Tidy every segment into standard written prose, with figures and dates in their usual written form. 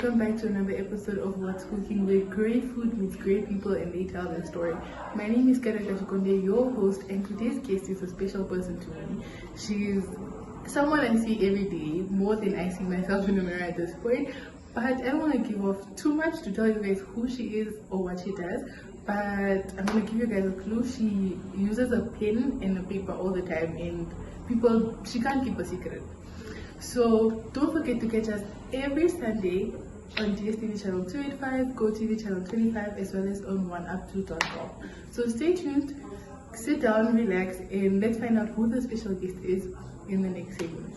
welcome back to another episode of What's Cooking, where great food meets great people and they tell their story. My name is Karaka Shikonde, your host, and today's guest is a special person to me. She's someone I see every day, more than I see myself in the mirror at this point. But I don't want to give off too much to tell you guys who she is or what she does. But I'm going to give you guys a clue. She uses a pen and a paper all the time, and she can't keep a secret. So don't forget to catch us every Sunday on DSTV channel 285, GoTV channel 25, as well as on oneup2.com. So stay tuned, sit down, relax, and let's find out who the special guest is in the next segment.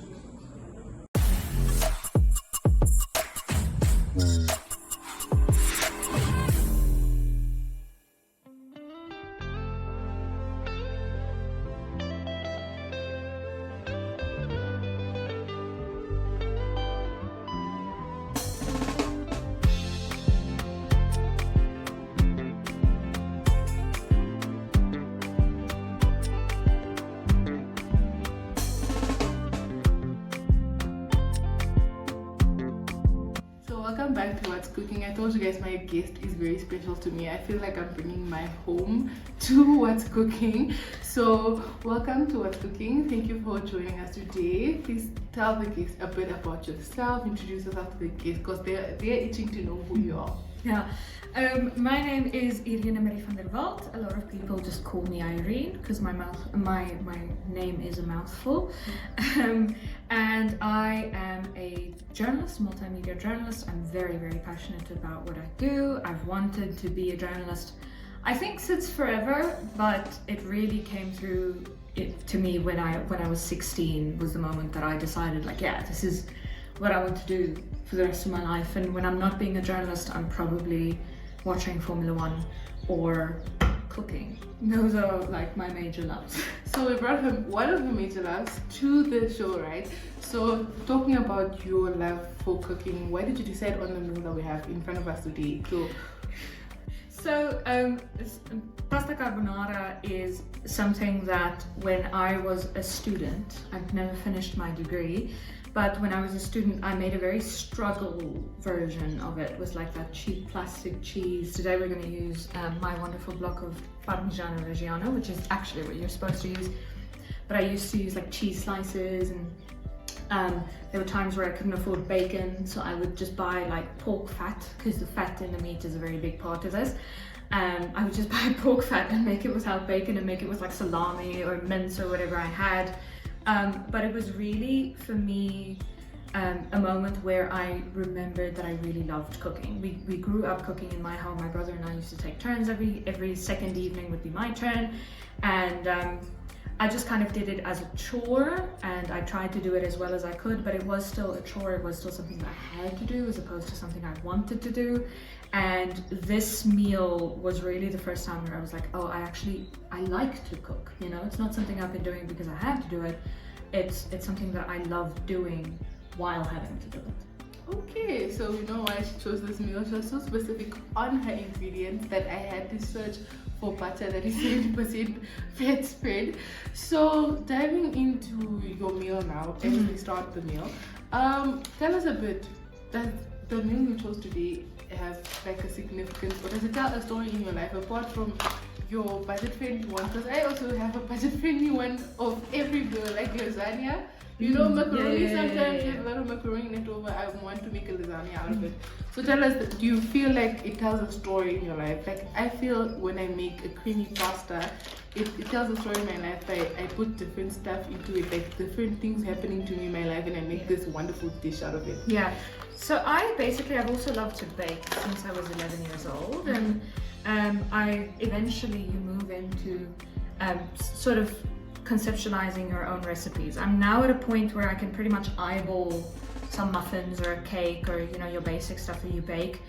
Welcome back to What's Cooking. I told you guys my guest is very special to me. I feel like I'm bringing my home to What's Cooking. So welcome to What's Cooking. Thank you for joining us today. Please tell the guest a bit about yourself. Introduce yourself to the guest because they're itching to know who you are. Yeah, my name is Irene Marie van der Walt. A lot of people just call me Irene because my name is a mouthful. And I am a journalist, multimedia journalist. I'm very, very passionate about what I do. I've wanted to be a journalist, I think, since forever, but it really came through to me when I was 16 was the moment that I decided, like, yeah, this is what I want to do for the rest of my life. And when I'm not being a journalist, I'm probably watching Formula One or cooking. Those are like my major loves. So we brought one of your major loves to the show, right? So talking about your love for cooking, why did you decide on the meal that we have in front of us today? So pasta carbonara is something that when I was a student, I've never finished my degree, but when I was a student, I made a very struggle version of it. It was like that cheap plastic cheese. Today we're going to use my wonderful block of Parmigiano Reggiano, which is actually what you're supposed to use. But I used to use like cheese slices, and there were times where I couldn't afford bacon, so I would just buy like pork fat, because the fat in the meat is a very big part of this. I would just buy pork fat and make it without bacon and make it with like salami or mince or whatever I had. But it was really, for me, a moment where I remembered that I really loved cooking. We grew up cooking in my home. My brother and I used to take turns. Every second evening would be my turn. And I just kind of did it as a chore, and I tried to do it as well as I could, but it was still a chore. It was still something that I had to do as opposed to something I wanted to do. And this meal was really the first time where I was like, oh, I like to cook. You know, it's not something I've been doing because I have to do it. It's something that I love doing while having to do it. Okay, so you know why she chose this meal. She was so specific on her ingredients that I had to search for butter that is 70% fat spread. So diving into your meal now, as we start the meal, tell us a bit, does the meal you chose today have like a significance, or does it tell a story in your life apart from your budget-friendly one? Because I also have a budget-friendly one of every meal, like lasagna. You know, macaroni, sometimes you have a lot of macaroni left over. I want to make a lasagna out of it. So tell us, do you feel like it tells a story in your life? Like, I feel when I make a creamy pasta, it tells a story in my life. I put different stuff into it, like different things happening to me in my life, and I make this wonderful dish out of it. Yeah. So I've also loved to bake since I was 11 years old, and you move into sort of conceptualizing your own recipes. I'm now at a point where I can pretty much eyeball some muffins or a cake, or you know, your basic stuff that you bake.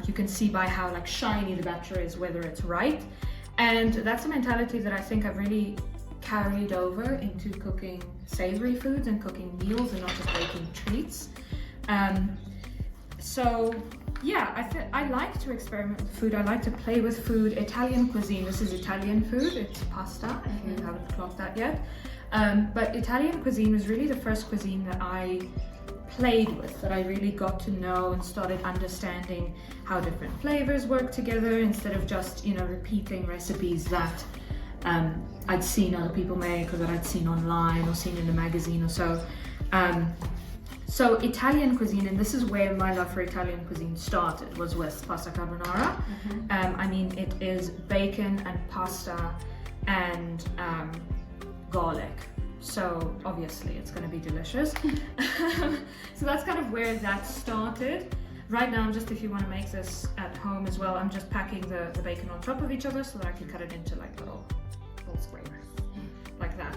You can see by how like shiny the batter is whether it's right, and that's a mentality that I think I've really carried over into cooking savory foods and cooking meals and not just baking treats. So yeah, I like to experiment with food. I like to play with food. Italian cuisine, this is Italian food, it's pasta, if you haven't clocked that yet. But Italian cuisine was really the first cuisine that I played with, that I really got to know and started understanding how different flavors work together, instead of just, you know, repeating recipes that I'd seen other people make, or that I'd seen online or seen in a magazine or so. So Italian cuisine, and this is where my love for Italian cuisine started, was with pasta carbonara. I mean, it is bacon and pasta and garlic. So obviously it's going to be delicious. So that's kind of where that started. Right now, just if you want to make this at home as well, I'm just packing the bacon on top of each other so that I can cut it into like little squares, like that.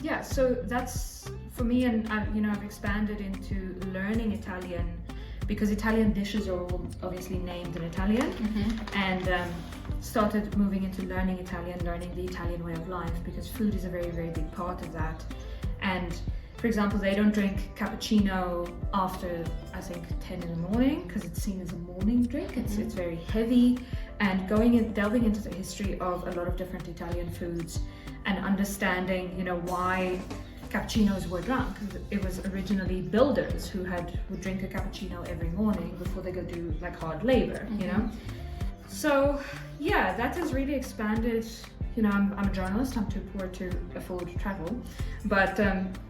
Yeah, so that's for me, and you know, I've expanded into learning Italian, because Italian dishes are all obviously named in Italian, and started moving into learning Italian, learning the Italian way of life, because food is a very, very big part of that. And for example, they don't drink cappuccino after, I think, 10 in the morning, because it's seen as a morning drink. It's very heavy, and delving into the history of a lot of different Italian foods, and understanding, you know, why cappuccinos were drunk. It was originally builders who would drink a cappuccino every morning before they go do like hard labor, you know. So yeah, that has really expanded. You know, I'm a journalist, I'm too poor to afford travel, but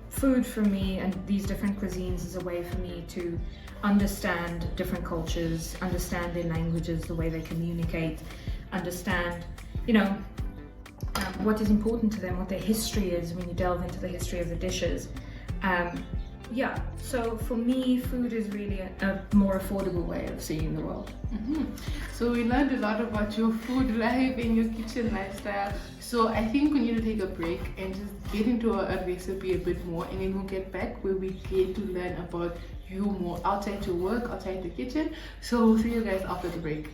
food for me and these different cuisines is a way for me to understand different cultures, understand their languages, the way they communicate, understand, you know, what is important to them, what their history is when you delve into the history of the dishes. Yeah, so for me, food is really a more affordable way of seeing the world. So we learned a lot about your food life and your kitchen lifestyle. So I think we need to take a break and just get into a recipe a bit more, and then we'll get back where we get to learn about you more outside your work, outside the kitchen. So we'll see you guys after the break.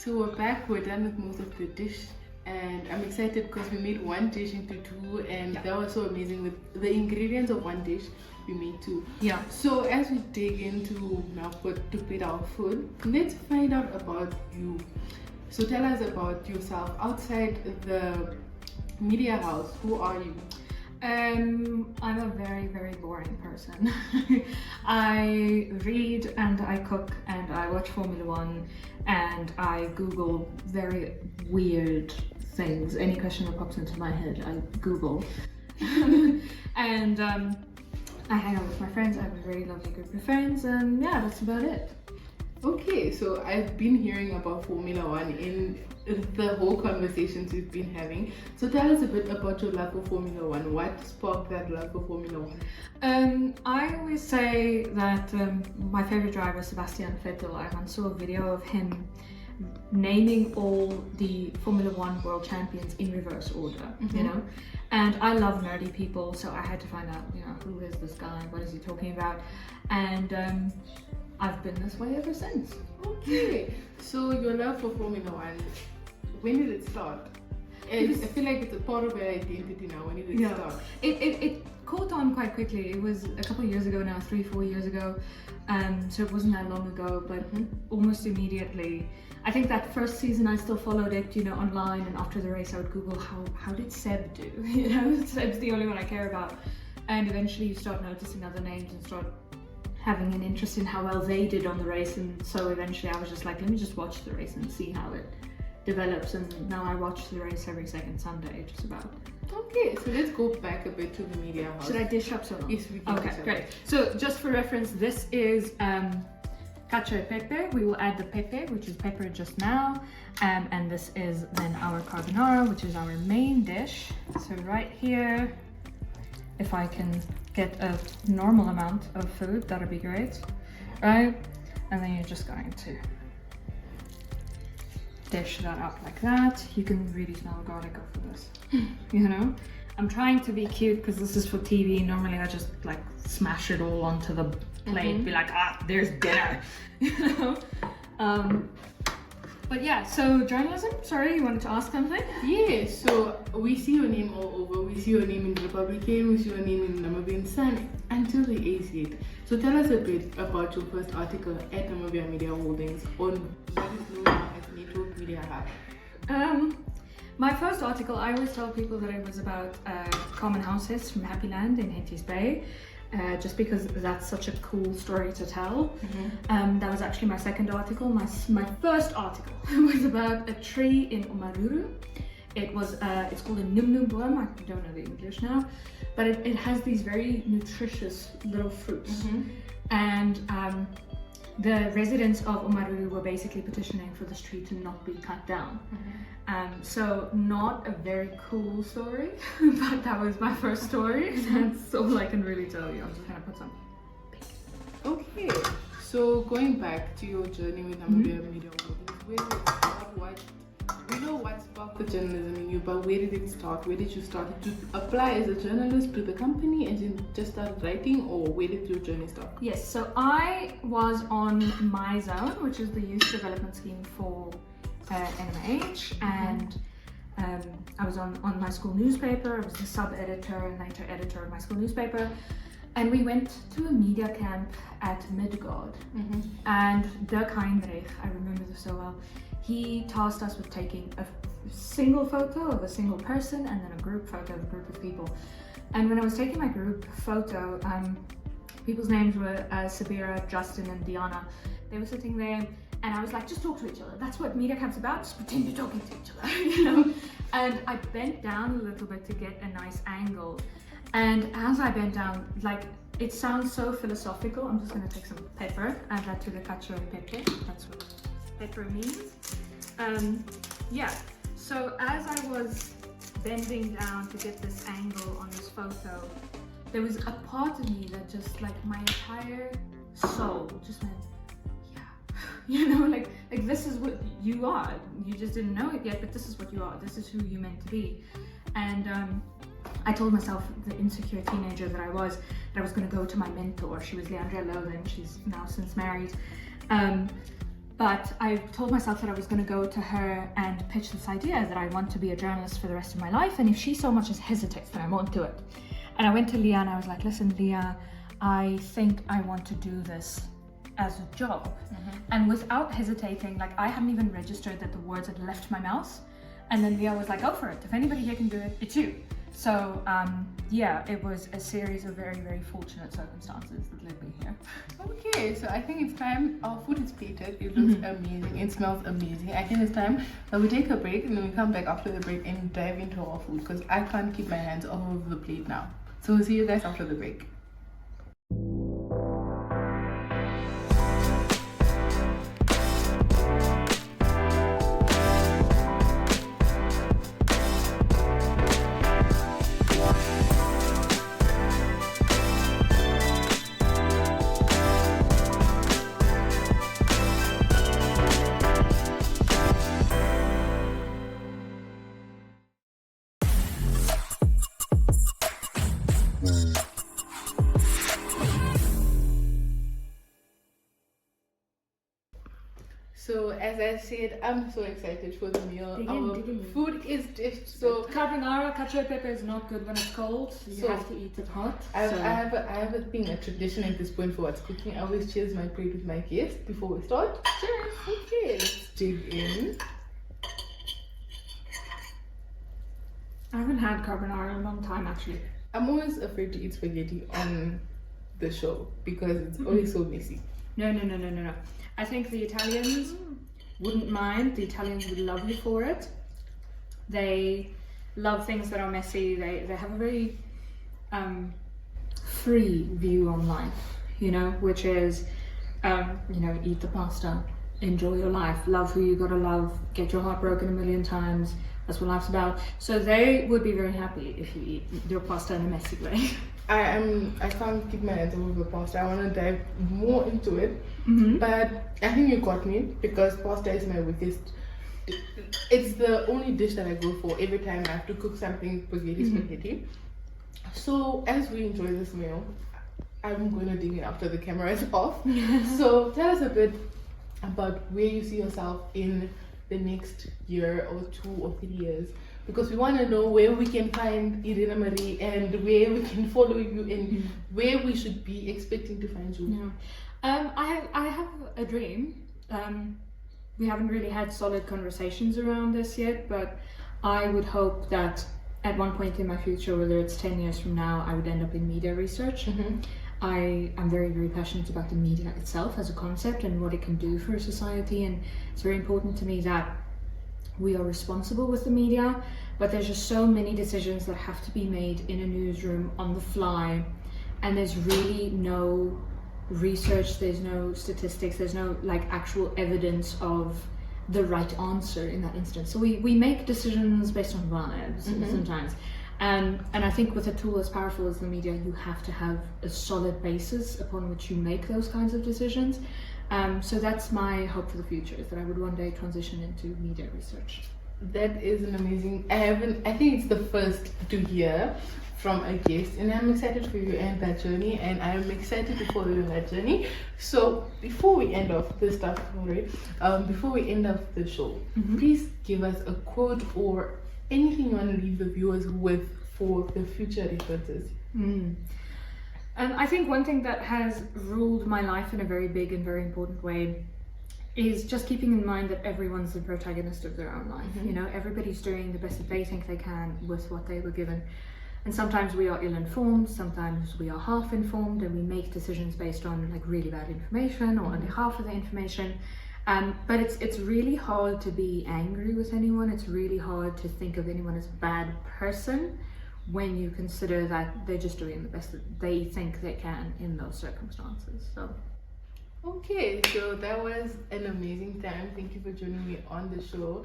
So we're back, we're done with most of the dish, and I'm excited because we made one dish into two, and that was so amazing. With the ingredients of one dish, we made two. Yeah. So as we dig into now to prepare our food, let's find out about you. So tell us about yourself outside the media house. Who are you? I'm a very, very boring person. I read and I cook and I watch Formula One and I Google very weird things. Any question that pops into my head, I Google. And I hang out with my friends. I have a very lovely group of friends, and yeah, that's about it. Okay, so I've been hearing about Formula One in the whole conversations we've been having. So tell us a bit about your love for Formula One. What sparked that love for Formula One? I always say that my favorite driver is Sebastian Vettel. I once saw a video of him naming all the Formula One world champions in reverse order, you know? And I love nerdy people, so I had to find out, who is this guy? What is he talking about? And I've been this way ever since. Okay, so your love for Formula One, when did it start? I feel like it's a part of your identity now. When did it start? It caught on quite quickly. It was a couple of years ago now, 3-4 years ago. So it wasn't that long ago, but almost immediately. I think that first season I still followed it, online, and after the race I would Google how did Seb do? Seb's the only one I care about. And eventually you start noticing other names and start having an interest in how well they did on the race, and so eventually I was just like, let me just watch the race and see how it develops, and now I watch the race every second Sunday, just about. Okay, so let's go back a bit to the media house. Should I dish up so long? Yes, we can. Okay, great. So just for reference, this is cacio e pepe. We will add the pepe, which is pepper just now, and this is then our carbonara, which is our main dish. So right here, if I can get a normal amount of food, that'd be great, right? And then you're just going to dish that up like that. You can really smell the garlic off of this. I'm trying to be cute because this is for TV. Normally I just like smash it all onto the plate, be like, there's dinner, But yeah, so journalism, sorry, you wanted to ask something? Yeah, so we see your name all over. We see your name in the Republican, we see your name in Namibian Sun, until the ACAT. So tell us a bit about your first article at Namibia Media Holdings on what is known now as Network Media Hub. My first article, I always tell people that it was about common houses from Happy Land in Henties Bay. Just because that's such a cool story to tell. That was actually my second article. My first article was about a tree in Omaruru. It's called a numnumboom. I don't know the English now, but it has these very nutritious little fruits. And the residents of Omaruru were basically petitioning for this tree to not be cut down. So not a very cool story, but that was my first story. That's all I can really tell you. I'm just gonna put some bacon. Okay, so going back to your journey with Namibia Media Holdings, where did it start? We know what sparked the journalism in you, but where did it start? Where did you start to apply as a journalist to the company and then just start writing, or where did your journey start? Yes, so I was on My Zone, which is the youth development scheme for NMH, and I was on my school newspaper. I was the sub-editor and later editor of my school newspaper, and we went to a media camp at Midgard. And Dirk Heinrich, I remember this so well, he tasked us with taking a single photo of a single person and then a group photo of a group of people. And when I was taking my group photo, people's names were Sabira, Justin, and Diana. They were sitting there, and I was like, just talk to each other. That's what media camp's about. Just pretend you're talking to each other, And I bent down a little bit to get a nice angle. And as I bent down, like, it sounds so philosophical. I'm just gonna take some pepper, add that to the cacio e pepe. That's what pepper means. So as I was bending down to get this angle on this photo, there was a part of me that just, like, my entire soul just went, like this is what you are. You just didn't know it yet, but this is what you are. This is who you're meant to be. And I told myself, the insecure teenager that I was going to go to my mentor. She was Leandra Logan. She's now since married. But I told myself that I was going to go to her and pitch this idea that I want to be a journalist for the rest of my life, and if she so much as hesitates, then I won't do it. And I went to Leah and I was like, listen, Leah, I think I want to do this as a job. And without hesitating, like I hadn't even registered that the words had left my mouth. And then Leah was like, go for it. If anybody here can do it, it's you. So yeah, it was a series of very, very fortunate circumstances that led me here. Okay, so I think it's time. Our food is plated. It looks amazing. It smells amazing. I think it's time that we take a break and then we come back after the break and dive into our food because I can't keep my hands off of the plate now. So we'll see you guys after the break. So as I said, I'm so excited for the meal. Our food is dished. So carbonara, cacio e pepe is not good when it's cold. You have to eat it hot. I have a thing, a tradition at this point for what's cooking. I always cheers my plate with my guests before we start. Cheers. Okay, let's dig in. I haven't had carbonara in a long time actually. I'm always afraid to eat spaghetti on the show because it's always so messy. No. I think the Italians wouldn't mind. The Italians would love you for it. They love things that are messy. They have a very free view on life, which is, eat the pasta, enjoy your life, love who you gotta love, get your heart broken a million times. That's what life's about. So they would be very happy if you eat your pasta in a messy way. I can't keep my hands off the pasta. I want to dive more into it, but I think you got me because pasta is my weakest. It's the only dish that I go for every time I have to cook something spaghetti. So as we enjoy this meal, I'm going to dig in after the camera is off. So tell us a bit about where you see yourself in the next year or 2 or 3 years. Because we want to know where we can find Irina Marie and where we can follow you and where we should be expecting to find you. I have a dream. We haven't really had solid conversations around this yet, but I would hope that at one point in my future, whether it's 10 years from now, I would end up in media research. I am very, very passionate about the media itself as a concept and what it can do for society, and it's very important to me that we are responsible with the media, but there's just so many decisions that have to be made in a newsroom on the fly, and there's really no research, there's no statistics, there's no actual evidence of the right answer in that instance. So we make decisions based on vibes sometimes, and I think with a tool as powerful as the media, you have to have a solid basis upon which you make those kinds of decisions. So that's my hope for the future, is that I would one day transition into media research. That is an amazing. I think it's the first to hear from a guest, and I'm excited for you and that journey, and I'm excited to follow you in that journey. So before we end off this stuff, before we end off the show, please give us a quote or anything you want to leave the viewers with for the future references. I think one thing that has ruled my life in a very big and very important way is just keeping in mind that everyone's the protagonist of their own life. Everybody's doing the best that they think they can with what they were given. And sometimes we are ill-informed, sometimes we are half-informed, and we make decisions based on really bad information or only half of the information. But it's really hard to be angry with anyone. It's really hard to think of anyone as a bad person when you consider that they're just doing the best that they think they can in those circumstances. So okay, so that was an amazing time. Thank you for joining me on the show.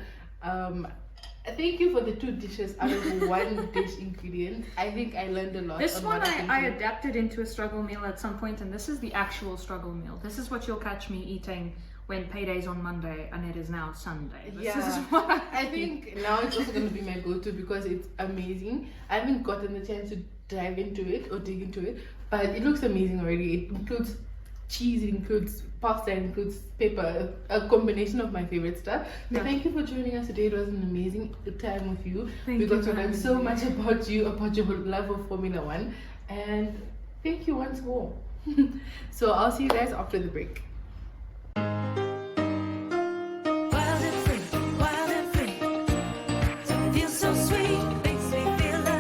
Thank you for the 2 dishes out of 1 dish ingredient. I think I learned a lot. This one I adapted into a struggle meal at some point, and this is the actual struggle meal. This is what you'll catch me eating when payday's on Monday and it is now Sunday. This is what I think now it's also going to be my go-to because it's amazing. I haven't gotten the chance to dive into it or dig into it, but it looks amazing already. It includes cheese, it includes pasta, it includes pepper, a combination of my favorite stuff. So Yeah. thank you for joining us today. It was an amazing time with you. Thank We you got to for learn having so me. much about you, about your love of Formula One, and thank you once more. So I'll see you guys after the break. Wild and free, wild and free. So it feels so sweet, makes me feel like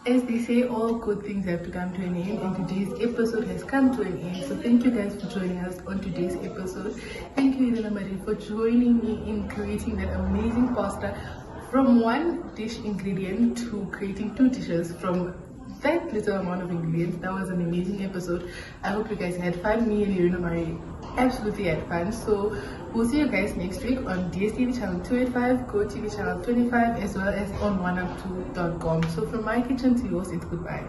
As they say, all good things have to come to an end, and today's episode has come to an end. So thank you guys for joining us on today's episode. Thank you, Elena Marie, for joining me in creating that amazing pasta from one dish ingredient to creating 2 dishes from that little amount of ingredients. That was an amazing episode. I hope you guys had fun. Me and Elena Marie absolutely had fun. So we'll see you guys next week on DSTV channel 285, Go TV channel 25, as well as on 1up2.com. So from my kitchen to yours, it's goodbye.